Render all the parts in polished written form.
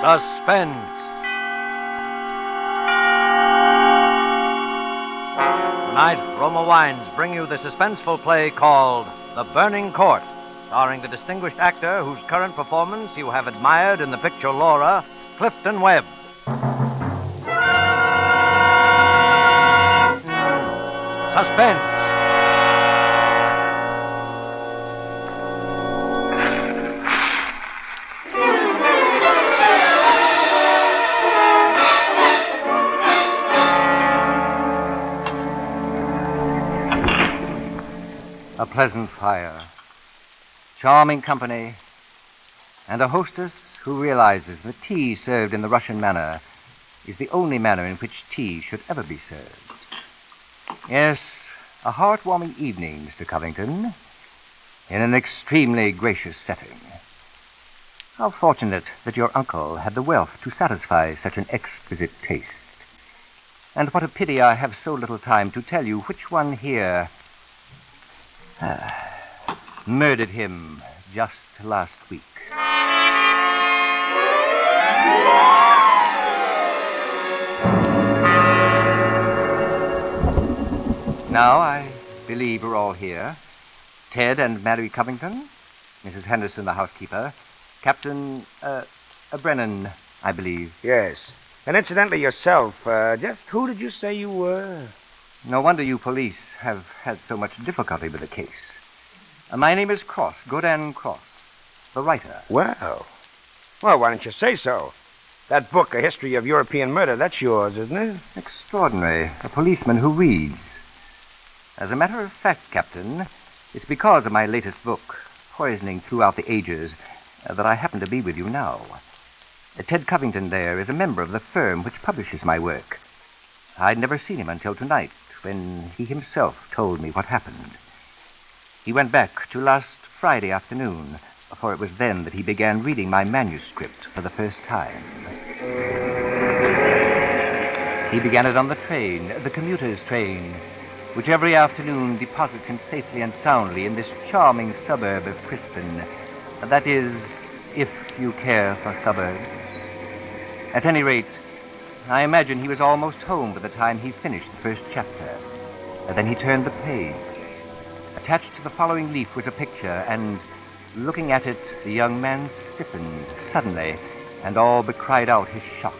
Suspense. Tonight, Roma Wines bring you the suspenseful play called The Burning Court, starring the distinguished actor whose current performance you have admired in the picture Lorre, Clifton Webb. Suspense. A pleasant fire, charming company, and a hostess who realizes that tea served in the Russian manner is the only manner in which tea should ever be served. Yes, a heartwarming evening, Mr. Covington, in an extremely gracious setting. How fortunate that your uncle had the wealth to satisfy such an exquisite taste. And what a pity I have so little time to tell you which one here murdered him just last week. Now, I believe we're all here. Ted and Mary Covington, Mrs. Henderson, the housekeeper, Captain, Brennan, I believe. Yes. And incidentally, yourself, just who did you say you were? No wonder you police have had so much difficulty with the case. My name is Cross, Godin Cross, the writer. Well, why don't you say so? That book, A History of European Murder, that's yours, isn't it? Extraordinary. A policeman who reads. As a matter of fact, Captain, it's because of my latest book, Poisoning Throughout the Ages, that I happen to be with you now. Ted Covington there is a member of the firm which publishes my work. I'd never seen him until tonight, when he himself told me what happened. He went back to last Friday afternoon, for it was then that he began reading my manuscript for the first time. He began it on the train, the commuter's train, which every afternoon deposits him safely and soundly in this charming suburb of Crispin. That is, if you care for suburbs. At any rate, I imagine he was almost home by the time he finished the first chapter. And then he turned the page. Attached to the following leaf was a picture, and looking at it, the young man stiffened suddenly and all but cried out his shock.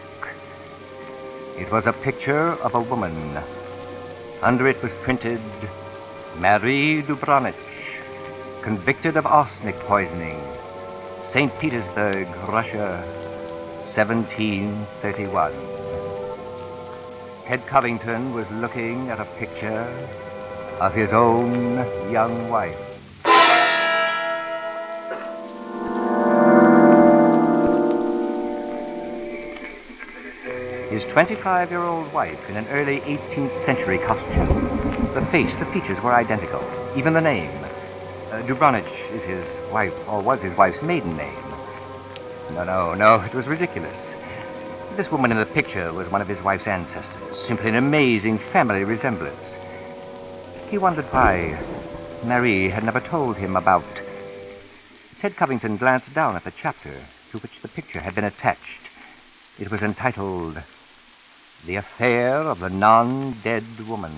It was a picture of a woman. Under it was printed, Marie Dubronich, convicted of arsenic poisoning, St. Petersburg, Russia, 1731. Ted Covington was looking at a picture of his own young wife. His 25-year-old wife in an early 18th century costume. The face, the features were identical, even the name. Dubronich is his wife, or was his wife's maiden name. No, it was ridiculous. This woman in the picture was one of his wife's ancestors. Simply an amazing family resemblance. He wondered why Marie had never told him about. Ted Covington glanced down at the chapter to which the picture had been attached. It was entitled, The Affair of the Non-Dead Woman.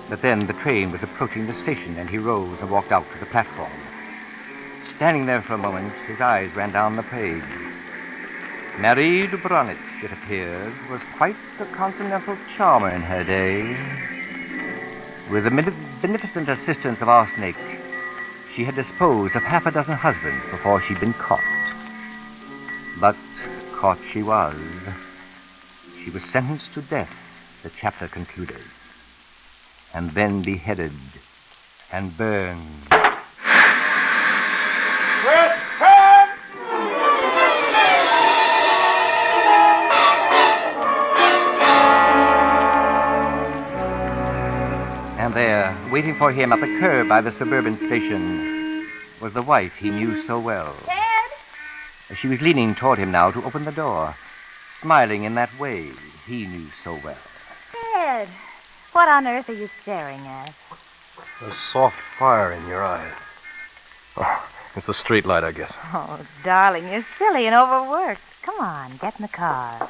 But then the train was approaching the station, and he rose and walked out to the platform. Standing there for a moment, his eyes ran down the page. Marie Dubronich, it appears, was quite a continental charmer in her day. With the beneficent assistance of arsenic, she had disposed of half a dozen husbands before she'd been caught. But caught she was. She was sentenced to death, the chapter concluded, and then beheaded and burned. And there, waiting for him at the curb by the suburban station, was the wife he knew so well. Ted? She was leaning toward him now to open the door, smiling in that way he knew so well. Ted, what on earth are you staring at? There's soft fire in your eyes. Oh, it's the street light, I guess. Oh, darling, you're silly and overworked. Come on, get in the car.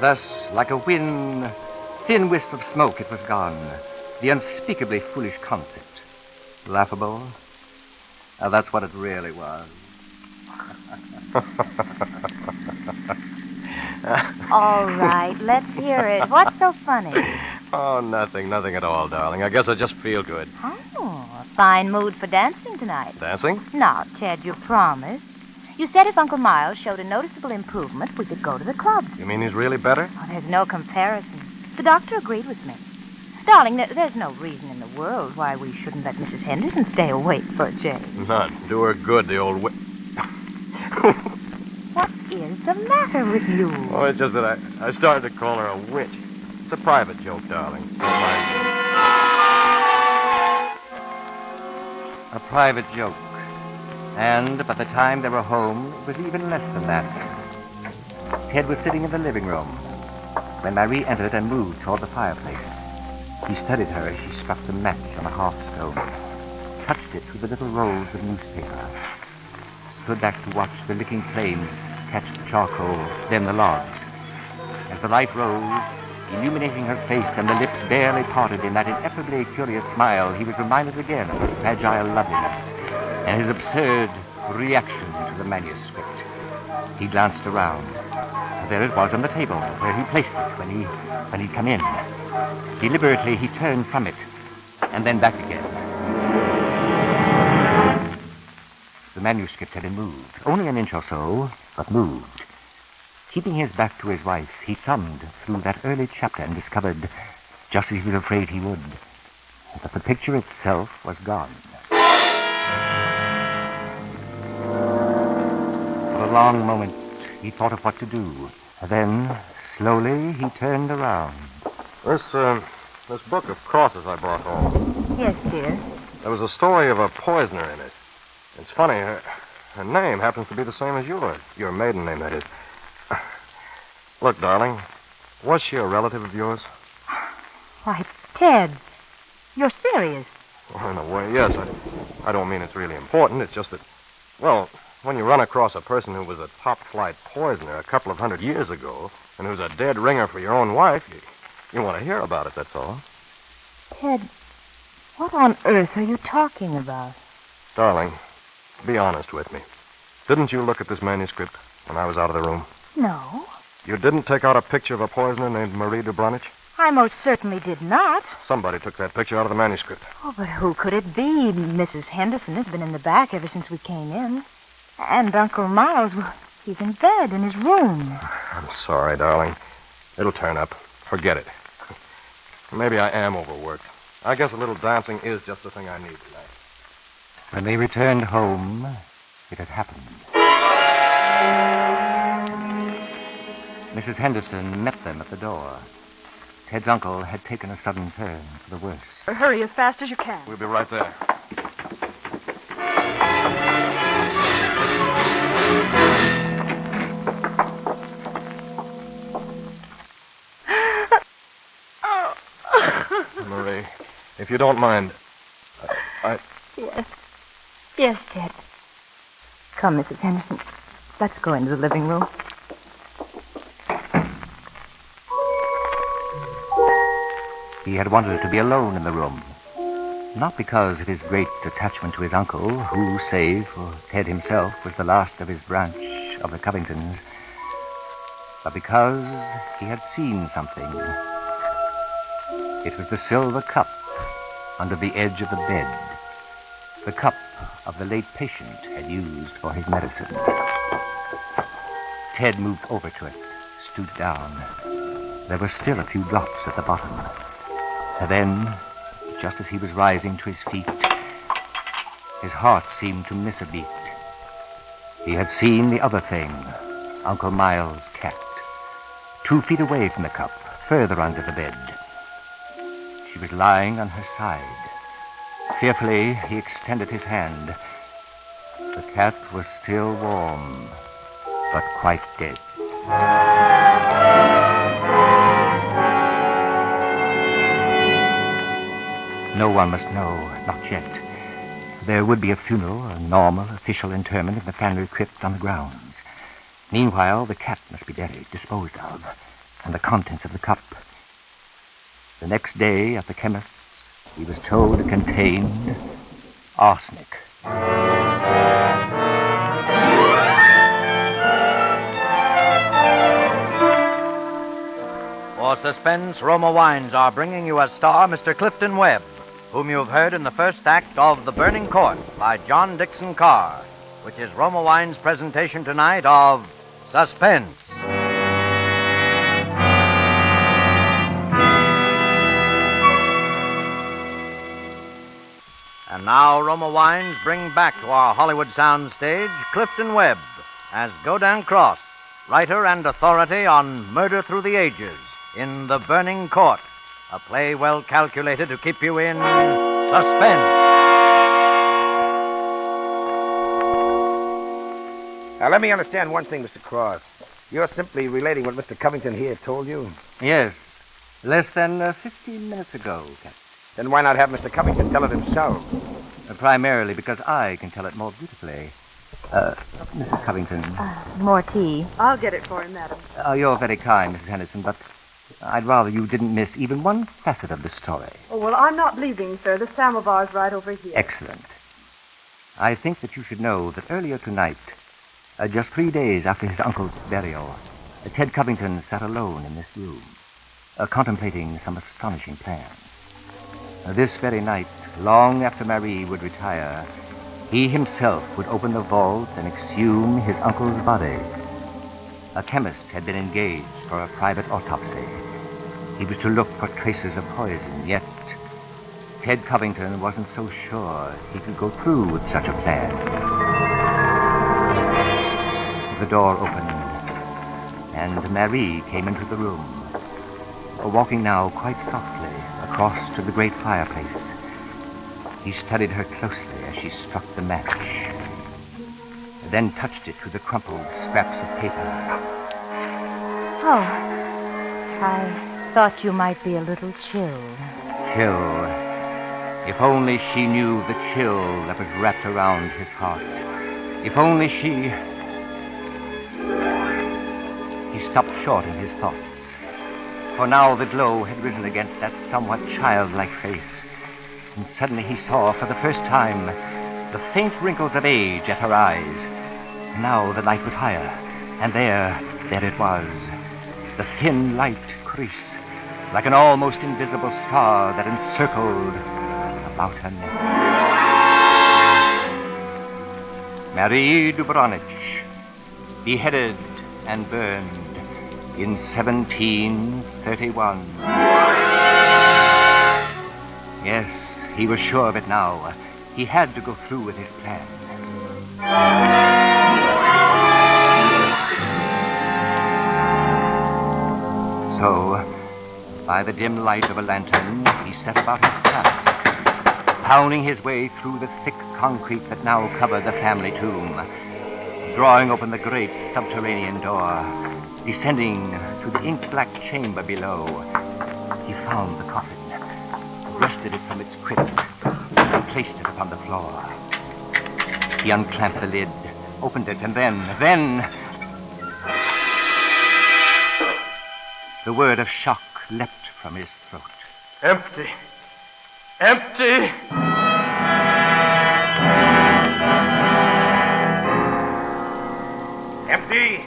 Thus, like a thin wisp of smoke, it was gone. The unspeakably foolish concept. Laughable? That's what it really was. All right, let's hear it. What's so funny? Oh, nothing at all, darling. I guess I just feel good. Oh, a fine mood for dancing tonight. Dancing? Now, Ted, you promised. You said if Uncle Miles showed a noticeable improvement, we could go to the club. You mean he's really better? Oh, there's no comparison. The doctor agreed with me. Darling, there's no reason in the world why we shouldn't let Mrs. Henderson stay awake for a change. None. Do her good, the old What is the matter with you? Oh, it's just that I started to call her a witch. It's a private joke, darling. Don't mind me. A private joke. And by the time they were home, it was even less than that. Ted was sitting in the living room when Marie entered and moved toward the fireplace. He studied her as she struck the match on the hearthstone, touched it through the little rolls of newspaper, stood back to watch the licking flames catch the charcoal, then the logs. As the light rose, illuminating her face and the lips barely parted in that ineffably curious smile, he was reminded again of her fragile loveliness and his absurd reaction to the manuscript. He glanced around. There it was on the table, where he placed it when he'd come in. Deliberately, he turned from it, and then back again. The manuscript had been moved, only an inch or so, but moved. Keeping his back to his wife, he thumbed through that early chapter and discovered, just as he was afraid he would, that the picture itself was gone. For a long moment, he thought of what to do. Then, slowly, he turned around. This book of crosses I brought home. Yes, dear. There was a story of a poisoner in it. It's funny, her name happens to be the same as yours. Your maiden name, that is. Look, darling, was she a relative of yours? Why, Ted, you're serious. Well, in a way, yes. I don't mean it's really important. It's just that, well, when you run across a person who was a top-flight poisoner a couple of 100 years ago, and who's a dead ringer for your own wife, you want to hear about it, that's all. Ted, what on earth are you talking about? Darling, be honest with me. Didn't you look at this manuscript when I was out of the room? No. You didn't take out a picture of a poisoner named Marie de Brunich? I most certainly did not. Somebody took that picture out of the manuscript. Oh, but who could it be? Mrs. Henderson has been in the back ever since we came in. And Uncle Miles, well, he's in bed in his room. I'm sorry, darling. It'll turn up. Forget it. Maybe I am overworked. I guess a little dancing is just the thing I need tonight. When they returned home, it had happened. Mrs. Henderson met them at the door. Ted's uncle had taken a sudden turn for the worse. Hurry as fast as you can. We'll be right there. Marie, if you don't mind, Yes. Yes, Ted. Come, Mrs. Henderson. Let's go into the living room. He had wanted to be alone in the room. Not because of his great attachment to his uncle, who, save for Ted himself, was the last of his branch of the Covingtons, but because he had seen something. It was the silver cup under the edge of the bed. The cup of the late patient had used for his medicine. Ted moved over to it, stooped down. There were still a few drops at the bottom. And then, just as he was rising to his feet, his heart seemed to miss a beat. He had seen the other thing, Uncle Miles' cat, 2 feet away from the cup, further under the bed. She was lying on her side. Fearfully, he extended his hand. The cat was still warm, but quite dead. No one must know, not yet. There would be a funeral, a normal, official interment in the family crypt on the grounds. Meanwhile, the cat must be buried, disposed of, and the contents of the cup. The next day, at the chemist's, he was told it contained arsenic. For Suspense, Roma Wines are bringing you as star Mr. Clifton Webb, whom you've heard in the first act of The Burning Court by John Dickson Carr, which is Roma Wine's presentation tonight of Suspense. And now Roma Wines bring back to our Hollywood soundstage Clifton Webb as Godin Cross, writer and authority on Murder Through the Ages in The Burning Court, a play well calculated to keep you in suspense. Now, let me understand one thing, Mr. Cross. You're simply relating what Mr. Covington here told you? Yes, less than 15 minutes ago, Captain. Then why not have Mr. Covington tell it himself? Primarily because I can tell it more beautifully. Mrs. Covington. More tea. I'll get it for him, madam. You're very kind, Mrs. Henderson, but I'd rather you didn't miss even one facet of the story. Oh, well, I'm not leaving, sir. The samovar's right over here. Excellent. I think that you should know that earlier tonight, just 3 days after his uncle's burial, Ted Covington sat alone in this room, contemplating some astonishing plans. This very night, long after Marie would retire, he himself would open the vault and exhume his uncle's body. A chemist had been engaged for a private autopsy. He was to look for traces of poison, yet Ted Covington wasn't so sure he could go through with such a plan. The door opened, and Marie came into the room, walking now quite softly across to the great fireplace. He studied her closely as she struck the match, then touched it to the crumpled scraps of paper. Oh, I thought you might be a little chilled. Chill. If only she knew the chill that was wrapped around his heart. If only she... He stopped short in his thoughts. For now the glow had risen against that somewhat childlike face, and suddenly he saw for the first time the faint wrinkles of age at her eyes. Now the light was higher, and there it was, the thin light crease, like an almost invisible star that encircled about her neck. Marie Dubronich, beheaded and burned in 1731. Yes, he was sure of it now. He had to go through with his plan. So, by the dim light of a lantern, he set about his task, pounding his way through the thick concrete that now covered the family tomb, drawing open the great subterranean door, descending to the ink-black chamber below. He found the coffin, wrested it from its crypt, and placed it upon the floor. He unclamped the lid, opened it, and then... The word of shock leapt from his throat. Empty. Empty! Empty?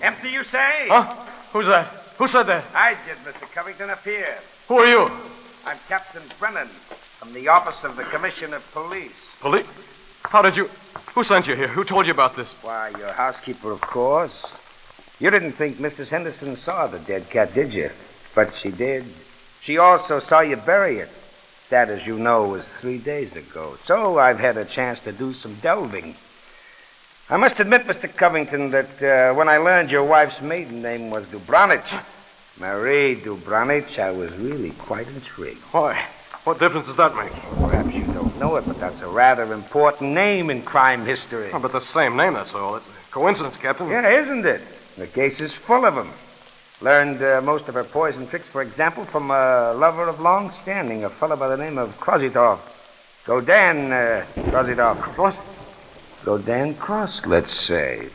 Empty, you say? Huh? Who's that? Who said that? I did, Mr. Covington. Up here. Who are you? I'm Captain Brennan from the Office of the Commissioner of Police. Police? How did you... Who sent you here? Who told you about this? Why, your housekeeper, of course. You didn't think Mrs. Henderson saw the dead cat, did you? But she did. She also saw you bury it. That, as you know, was 3 days ago. So I've had a chance to do some delving. I must admit, Mr. Covington, that when I learned your wife's maiden name was Dubronich, Marie Dubronich, I was really quite intrigued. Why? What difference does that make? Perhaps you don't know it, but that's a rather important name in crime history. Oh, but the same name, that's all. It's a coincidence, Captain. Yeah, isn't it? The case is full of them. Learned most of her poison tricks, for example, from a lover of long standing, a fellow by the name of Krositov. Godin Krositov. What? Godin Cross, let's say.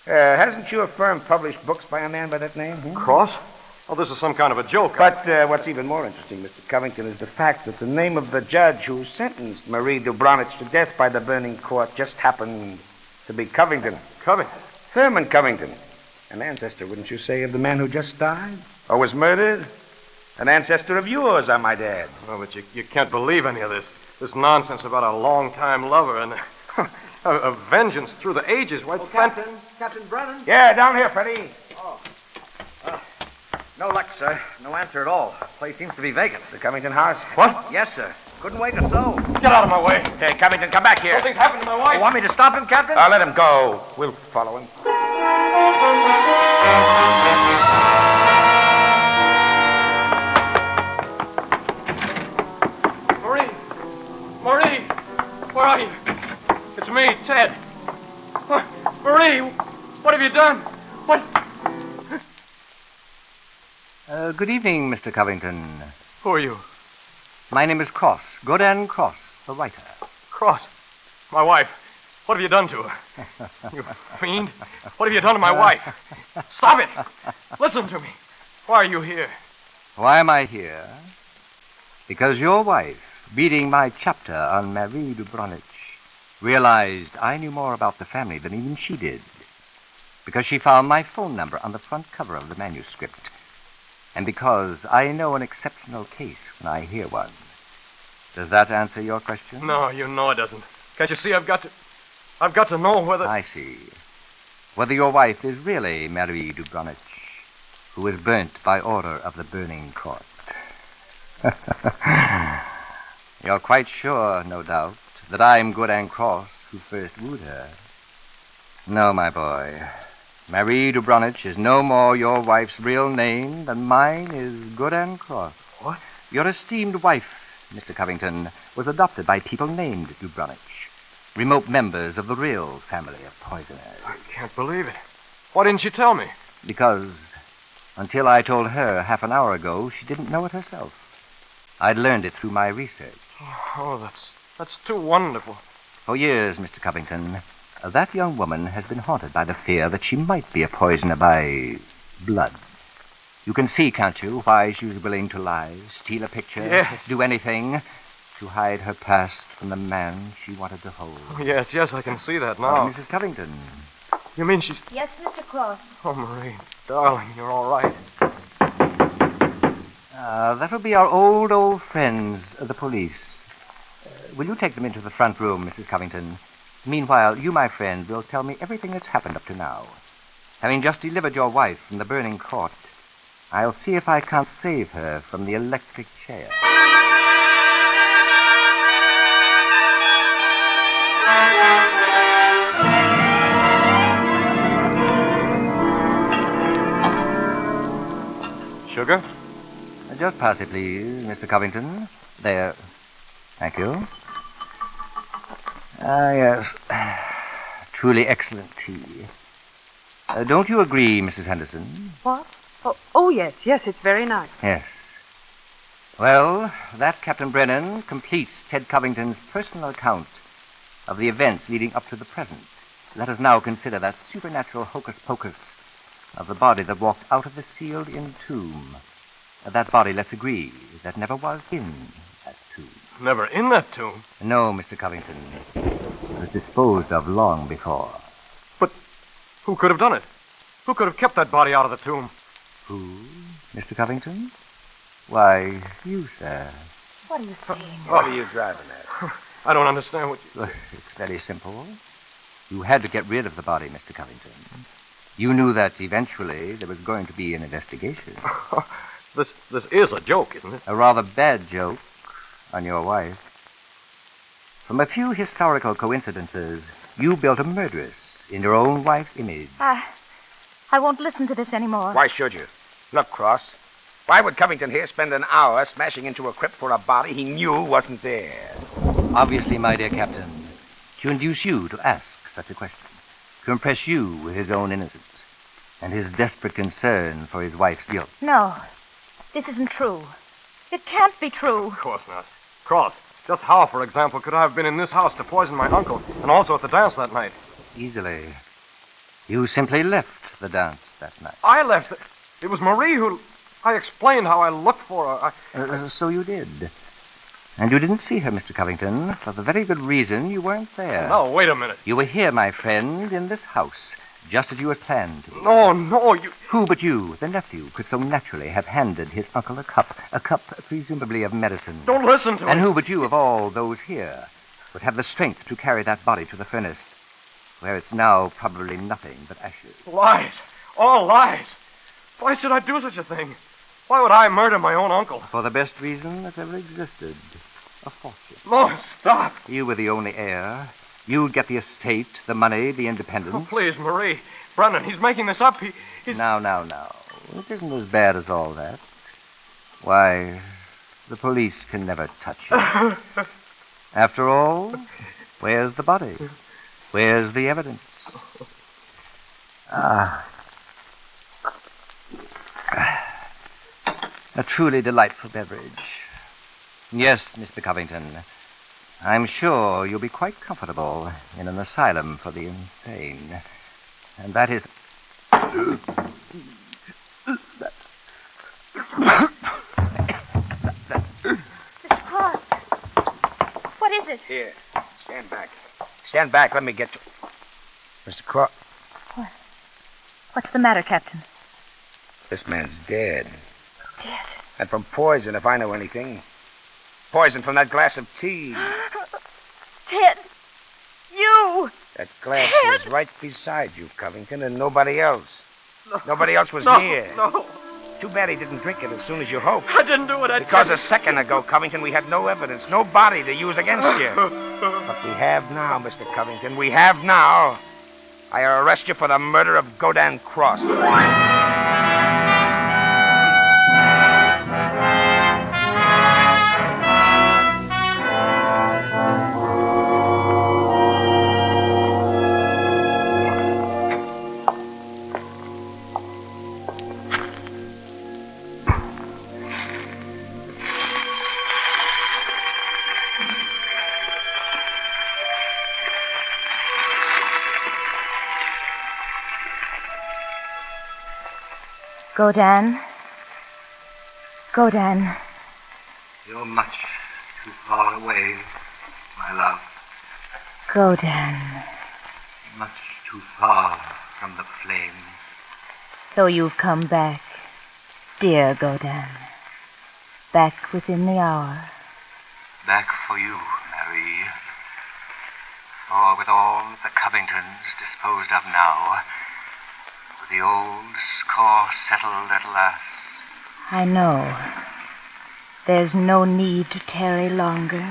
Hasn't your firm published books by a man by that name? Cross? Oh, this is some kind of a joke. But what's even more interesting, Mr. Covington, is the fact that the name of the judge who sentenced Marie Dubronich to death by the burning court just happened to be Covington. Covington? Thurman Covington. An ancestor, wouldn't you say, of the man who just died? Or was murdered? An ancestor of yours, I might add. Oh, but you can't believe any of this nonsense about a long-time lover and a vengeance through the ages. Why, Captain Brennan? Yeah, down here, Freddie. No luck, sir. No answer at all. Place seems to be vacant. The Covington house? What? Yes, sir. Couldn't wait or so. Get out of my way. Hey, Covington, come back here. Something's happened to my wife. Want me to stop him, Captain? Let him go. We'll follow him. Marie, where are you? It's me, Ted. Marie, what have you done? What? Good evening, Mr. Covington. Who are you? My name is Cross, Godin Cross, the writer. Cross. My wife. What have you done to her? You fiend. What have you done to my wife? Stop it! Listen to me. Why are you here? Why am I here? Because your wife, reading my chapter on Marie Dubronich, realized I knew more about the family than even she did. Because she found my phone number on the front cover of the manuscript. And because I know an exceptional case when I hear one. Does that answer your question? No, you know it doesn't. Can't you see I've got to know whether... I see. Whether your wife is really Marie Dubronich, who was burnt by order of the burning court. You're quite sure, no doubt, that I'm Godin Cross who first wooed her. No, my boy. Marie Dubronich is no more your wife's real name than mine is Godin Cross. What? Your esteemed wife, Mr. Covington, was adopted by people named Dubronich, remote members of the real family of poisoners. I can't believe it. Why didn't you tell me? Because until I told her half an hour ago, she didn't know it herself. I'd learned it through my research. Oh, that's too wonderful. For years, Mr. Covington, that young woman has been haunted by the fear that she might be a poisoner by blood. You can see, can't you, why she was willing to lie, steal a picture, Yes. do anything to hide her past from the man she wanted to hold. Oh, yes, I can see that now. Mrs. Covington. You mean she's... Yes, Mr. Cross. Oh, Marie, darling, you're all right. That'll be our old friends, the police. Will you take them into the front room, Mrs. Covington? Meanwhile, you, my friend, will tell me everything that's happened up to now. Having just delivered your wife from the burning court, I'll see if I can't save her from the electric chair. Sugar? Just pass it, please, Mr. Covington. There. Thank you. Yes. Truly excellent tea. Don't you agree, Mrs. Henderson? What? Oh, yes, it's very nice. Yes. Well, that, Captain Brennan, completes Ted Covington's personal account of the events leading up to the present. Let us now consider that supernatural hocus-pocus of the body that walked out of the sealed-in tomb. That body, let's agree, that never was in that tomb. Never in that tomb? No, Mr. Covington. It was disposed of long before. But who could have done it? Who could have kept that body out of the tomb? Who, Mr. Covington? Why, you, sir. What are you saying? What are you driving at? I don't understand what you... It's very simple. You had to get rid of the body, Mr. Covington. You knew that eventually there was going to be an investigation. This is a joke, isn't it? A rather bad joke on your wife. From a few historical coincidences, you built a murderess in your own wife's image. I won't listen to this anymore. Why should you? Look, Cross. Why would Covington here spend an hour smashing into a crypt for a body he knew wasn't there? Obviously, my dear Captain, to induce you to ask such a question, to impress you with his own innocence. and his desperate concern for his wife's guilt. No, this isn't true. It can't be true. Of course not. Cross, just how, for example, could I have been in this house to poison my uncle and also at the dance that night? Easily. You simply left the dance that night. I left. It was Marie who... I explained how I looked for her. So you did. And you didn't see her, Mr. Covington, for the very good reason you weren't there. No, wait a minute. You were here, my friend, in this house, just as you had planned to. No, you... Who but you, the nephew, could so naturally have handed his uncle a cup presumably of medicine? Don't listen to And him. who but you, of all those here, would have the strength to carry that body to the furnace, where it's now probably nothing but ashes? Lies. All lies. Why should I do such a thing? Why would I murder my own uncle? For the best reason that ever existed. A fortune. No, stop. You were the only heir. You'd get the estate, the money, the independence. Oh, please, Marie. Brennan, he's making this up. He's... Now. It isn't as bad as all that. Why, the police can never touch you. After all, where's the body? Where's the evidence? A truly delightful beverage. Yes, Mr. Covington. I'm sure you'll be quite comfortable in an asylum for the insane. And that is... Mr. Cross. What is it? Here, stand back. Stand back, let me get you. Mr. Cross. What's the matter, Captain? This man's dead. Dead? And from poison, if I know anything. Poison from that glass of tea. Ted! You! That glass Ted! was right beside you, Covington, and nobody else. Nobody else was No, near. no. Too bad he didn't drink it as soon as you hoped. I didn't do it. Because a second ago, Covington, we had no evidence, no body to use against you. But we have now, Mr. Covington. We have now. I arrest you for the murder of Whodunit Cross. Whodunit. Whodunit. You're much too far away, my love. Whodunit. Much too far from the flame. So you've come back, dear Whodunit. Back within the hour. Back for you, Marie. For with all the Covingtons disposed of now, with the old score settled at last. I know. There's no need to tarry longer.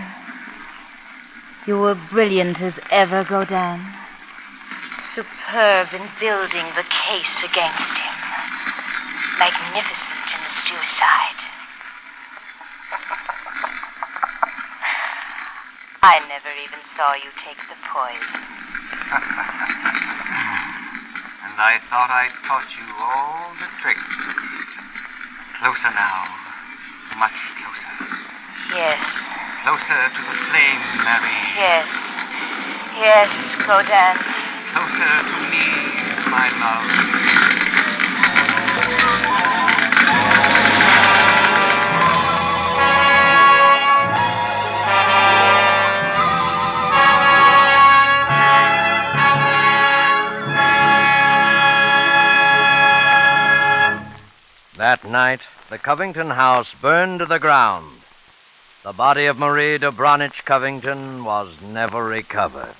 You were brilliant as ever, Whodunit. Superb in building the case against him. Magnificent in the suicide. I never even saw you take the poison. And I thought I'd taught you all the tricks. Closer now. Much closer. Yes. Closer to the flame, Marie. Yes. Yes, Whodunit. Closer to me, my love. That night, the Covington house burned to the ground. The body of Marie de Bronich Covington was never recovered.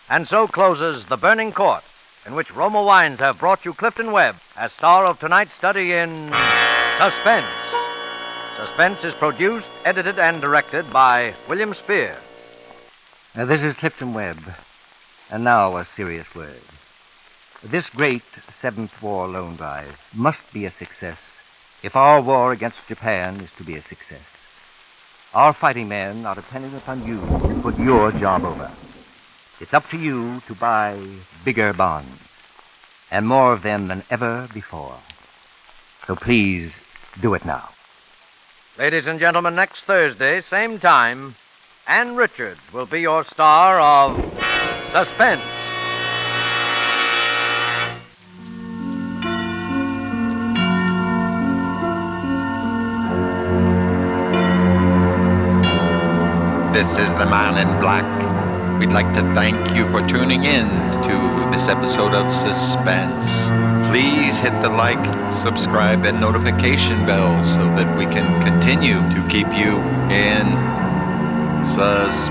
And so closes The Burning Court, in which Roma Wines have brought you Clifton Webb as star of tonight's study in Suspense. Suspense is produced, edited, and directed by William Spear. This is Clifton Webb. And now a serious word. This great Seventh War loan drive must be a success if our war against Japan is to be a success. Our fighting men are depending upon you to put your job over. It's up to you to buy bigger bonds. and more of them than ever before. So please, do it now. Ladies and gentlemen, next Thursday, same time, Ann Richards will be your star of Suspense. This is the Man in Black. We'd like to thank you for tuning in to this episode of Suspense. Please hit the like, subscribe, and notification bell so that we can continue to keep you in suspense.